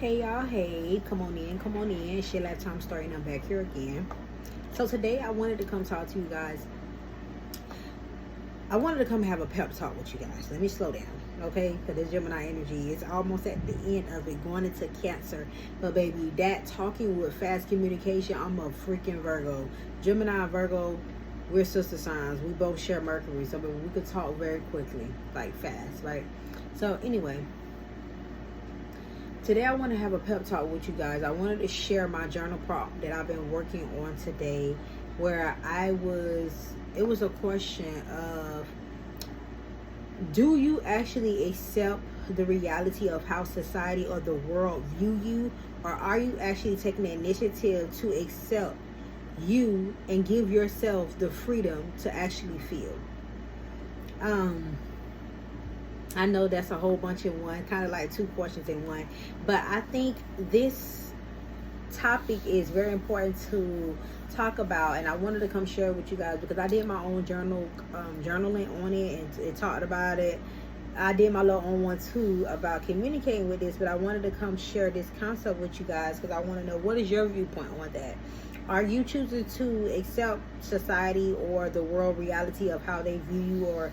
Hey y'all, hey, come on in. It's your lifetime story, and I'm back here again. So today I wanted to come talk to you guys. I wanted to come have a pep talk with you guys. Let me slow down, okay? Because this Gemini energy is almost at the end of it, going into Cancer. But baby, that talking with fast communication, I'm a freaking Virgo. Gemini and Virgo, we're sister signs. We both share Mercury, so we could talk very quickly, like fast, right? So anyway, today I want to have a pep talk with you guys. I wanted to share my journal prompt that I've been working on today, where it was a question of, do you actually accept the reality of how society or the world view you, or are you actually taking the initiative to accept you and give yourself the freedom to actually feel? I know that's a whole bunch in one, kind of like two questions in one, but I think this topic is very important to talk about, and I wanted to come share with you guys because I did my own journaling on it and talked about it. I did my little own one too about communicating with this, but I wanted to come share this concept with you guys because I want to know, what is your viewpoint on that? Are you choosing to accept society or the world reality of how they view you, or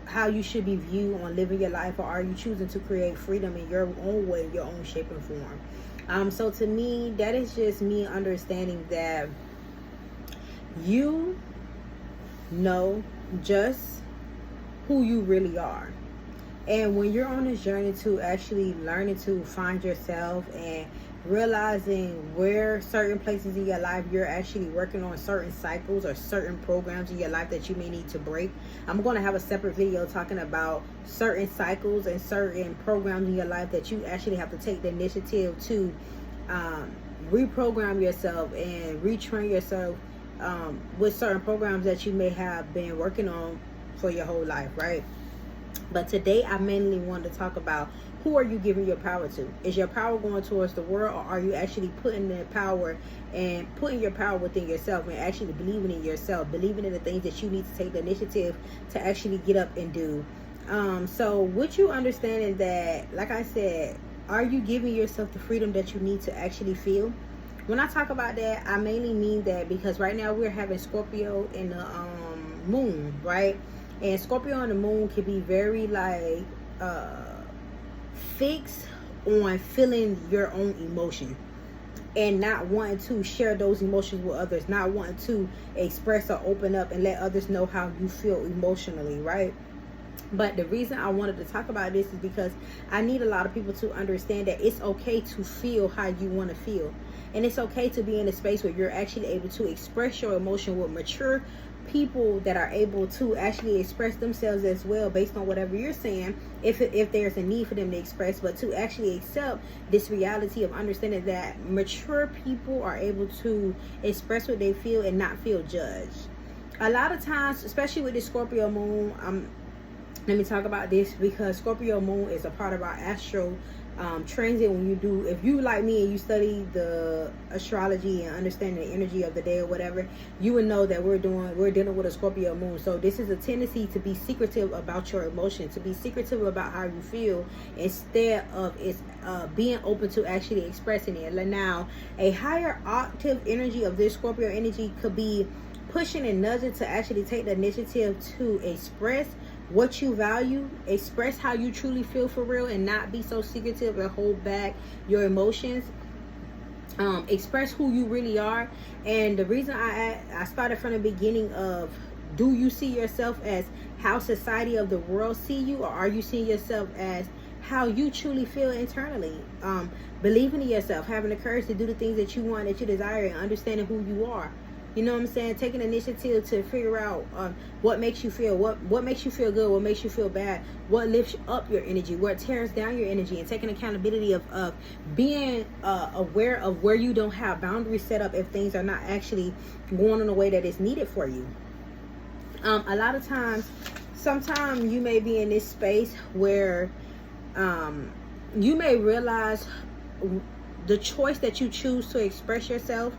how you should be viewed on living your life, or are you choosing to create freedom in your own way, your own shape and form? So to me, that is just me understanding that you know just who you really are. And when you're on this journey to actually learning to find yourself and realizing where certain places in your life you're actually working on certain cycles or certain programs in your life that you may need to break. I'm going to have a separate video talking about certain cycles and certain programs in your life that you actually have to take the initiative to reprogram yourself and retrain yourself with certain programs that you may have been working on for your whole life, right? But today I mainly want to talk about, who are you giving your power to? Is your power going towards the world, or are you actually putting the power and putting your power within yourself and actually believing in yourself, believing in the things that you need to take the initiative to actually get up and do? So with you understanding that, like I said, are you giving yourself the freedom that you need to actually feel? When I talk about that, I mainly mean that because right now we're having Scorpio in the moon, right? And Scorpio on the moon can be very like fixed on feeling your own emotion and not wanting to share those emotions with others, not wanting to express or open up and let others know how you feel emotionally, right? But the reason I wanted to talk about this is because I need a lot of people to understand that it's okay to feel how you want to feel. And it's okay to be in a space where you're actually able to express your emotion with mature people that are able to actually express themselves as well based on whatever you're saying, if there's a need for them to express, but to actually accept this reality of understanding that mature people are able to express what they feel and not feel judged. A lot of times, especially with the Scorpio moon, let me talk about this because Scorpio moon is a part of our astro transit. If you like me and you study the astrology and understand the energy of the day or whatever, you would know that we're dealing with a Scorpio moon. So this is a tendency to be secretive about your emotions, to be secretive about how you feel, instead of being open to actually expressing it. Now, a higher octave energy of this Scorpio energy could be pushing and nudging to actually take the initiative to express what you value, express how you truly feel for real, and not be so secretive and hold back your emotions. Express who you really are. And the reason I started from the beginning of, do you see yourself as how society of the world see you, or are you seeing yourself as how you truly feel internally? Believing in yourself, having the courage to do the things that you want, that you desire, and understanding who you are. You know what I'm saying? Taking initiative to figure out what makes you feel, what makes you feel good, what makes you feel bad, what lifts up your energy, what tears down your energy, and taking accountability of being aware of where you don't have boundaries set up if things are not actually going in a way that is needed for you. A lot of times, sometimes you may be in this space where you may realize the choice that you choose to express yourself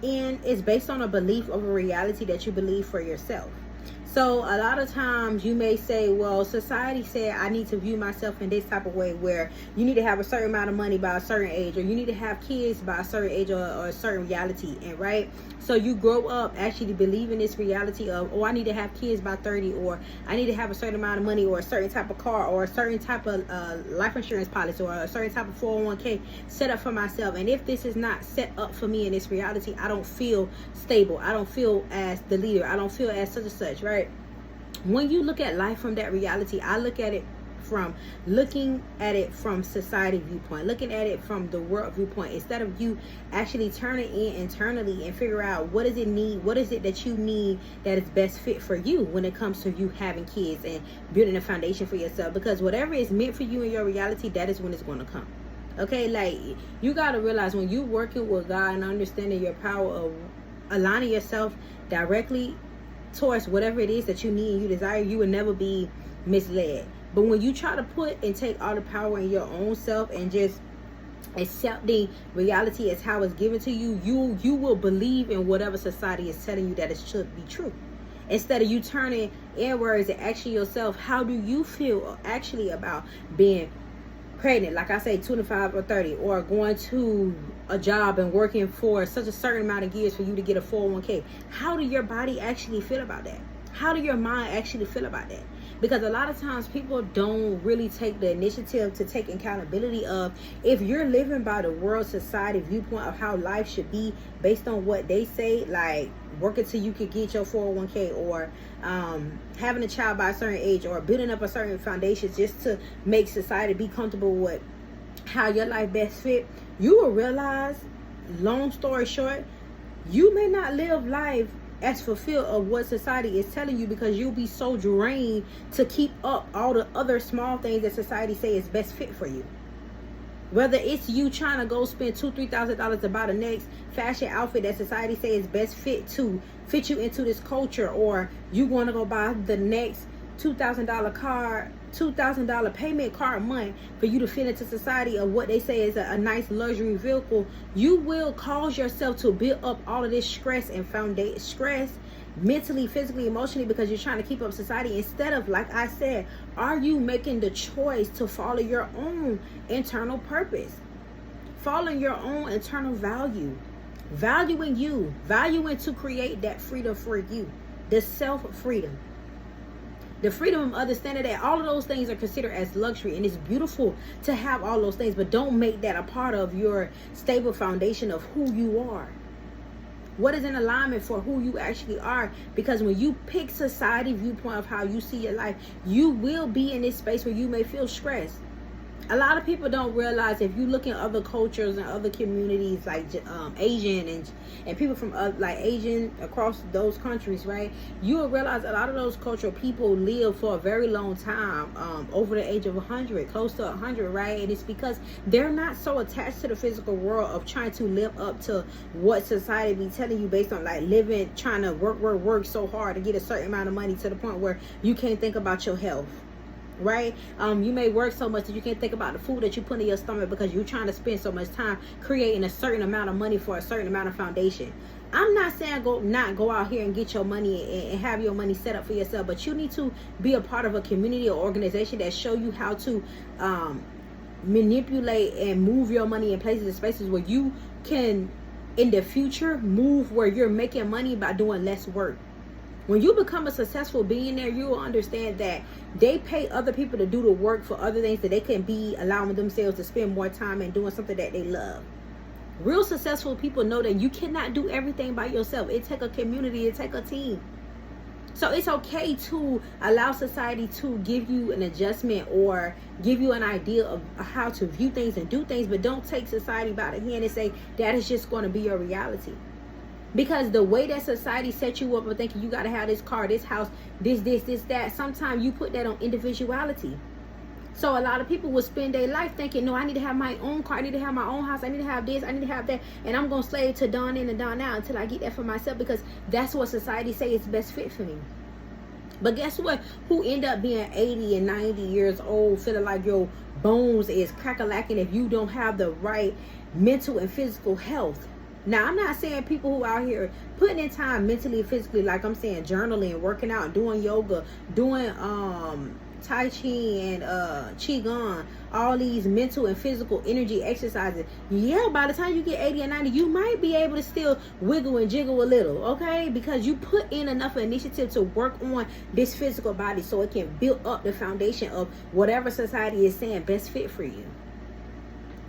and it's based on a belief of a reality that you believe for yourself. So a lot of times you may say, well, society said I need to view myself in this type of way, where you need to have a certain amount of money by a certain age, or you need to have kids by a certain age, or a certain reality. And right, so you grow up actually believing this reality of, oh, I need to have kids by 30, or I need to have a certain amount of money, or a certain type of car, or a certain type of life insurance policy, or a certain type of 401k set up for myself. And if this is not set up for me in this reality, I don't feel stable. I don't feel as the leader. I don't feel as such and such, right? When you look at life from that reality, I look at it from looking at it from society viewpoint, looking at it from the world viewpoint, instead of you actually turning in internally and figure out what does it need, what is it that you need that is best fit for you when it comes to you having kids and building a foundation for yourself. Because whatever is meant for you in your reality, that is when it's going to come. Okay, like, you got to realize when you're working with God and understanding your power of aligning yourself directly towards whatever it is that you need and you desire, you will never be misled. But when you try to put and take all the power in your own self and just accept the reality as how it's given to you, you will believe in whatever society is telling you that it should be true, instead of you turning inwards and asking yourself, how do you feel actually about being pregnant, like I say, 25 or 30, or going to a job and working for such a certain amount of years for you to get a 401k. How do your body actually feel about that? How do your mind actually feel about that? Because a lot of times people don't really take the initiative to take accountability of, if you're living by the world society viewpoint of how life should be based on what they say, like working till you could get your 401k, or having a child by a certain age, or building up a certain foundation just to make society be comfortable with how your life best fit, you will realize, long story short, you may not live life as fulfilled of what society is telling you, because you'll be so drained to keep up all the other small things that society say is best fit for you. Whether it's you trying to go spend $2,000-$3,000 to buy the next fashion outfit that society say is best fit to fit you into this culture, or you want to go buy the next $2,000 car, $2,000 payment car a month for you to fit into society of what they say is a nice luxury vehicle, you will cause yourself to build up all of this stress and foundation stress mentally, physically, emotionally, because you're trying to keep up society, instead of, like I said, are you making the choice to follow your own internal purpose, following your own internal value, valuing you, valuing to create that freedom for you, the self-freedom, the freedom of understanding that all of those things are considered as luxury, and it's beautiful to have all those things, but don't make that a part of your stable foundation of who you are. What is in alignment for who you actually are? Because when you pick society viewpoint of how you see your life, you will be in this space where you may feel stressed. A lot of people don't realize, if you look in other cultures and other communities, like Asian and people from like Asian across those countries, right? You will realize a lot of those cultural people live for a very long time, over the age of 100, close to 100, right? And it's because they're not so attached to the physical world of trying to live up to what society be telling you, based on like living, trying to work so hard to get a certain amount of money, to the point where you can't think about your health. Right? You may work so much that you can't think about the food that you put in your stomach, because you're trying to spend so much time creating a certain amount of money for a certain amount of foundation. I'm not saying go out here and get your money and have your money set up for yourself, but you need to be a part of a community or organization that show you how to manipulate and move your money in places and spaces where you can, in the future, move where you're making money by doing less work. When you become a successful billionaire, you will understand that they pay other people to do the work for other things that they can be allowing themselves to spend more time and doing something that they love. Real successful people know that you cannot do everything by yourself. It takes a community, it takes a team. So it's okay to allow society to give you an adjustment or give you an idea of how to view things and do things, but don't take society by the hand and say that is just going to be your reality. Because the way that society set you up of thinking you got to have this car, this house, this, that, sometimes you put that on individuality. So a lot of people will spend their life thinking, no, I need to have my own car, I need to have my own house, I need to have this, I need to have that, and I'm going to slave to dawn in and dawn out until I get that for myself, because that's what society say is best fit for me. But guess what? Who end up being 80 and 90 years old, feeling like your bones is crack-a-lacking if you don't have the right mental and physical health? Now, I'm not saying people who out here putting in time mentally, physically, like I'm saying, journaling, working out, doing yoga, doing Tai Chi and Qigong, all these mental and physical energy exercises. Yeah, by the time you get 80 or 90, you might be able to still wiggle and jiggle a little, okay? Because you put in enough initiative to work on this physical body so it can build up the foundation of whatever society is saying best fit for you.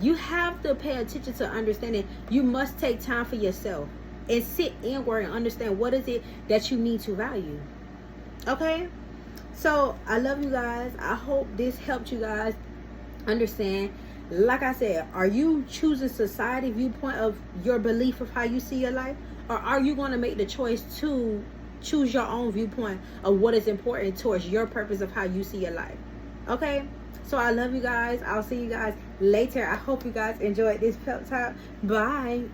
You have to pay attention to understanding you must take time for yourself and sit inward and understand what is it that you need to value. Okay? So, I love you guys. I hope this helped you guys understand. Like I said, are you choosing society viewpoint of your belief of how you see your life? Or are you going to make the choice to choose your own viewpoint of what is important towards your purpose of how you see your life? Okay? So I love you guys. I'll see you guys later. I hope you guys enjoyed this pep talk. Bye.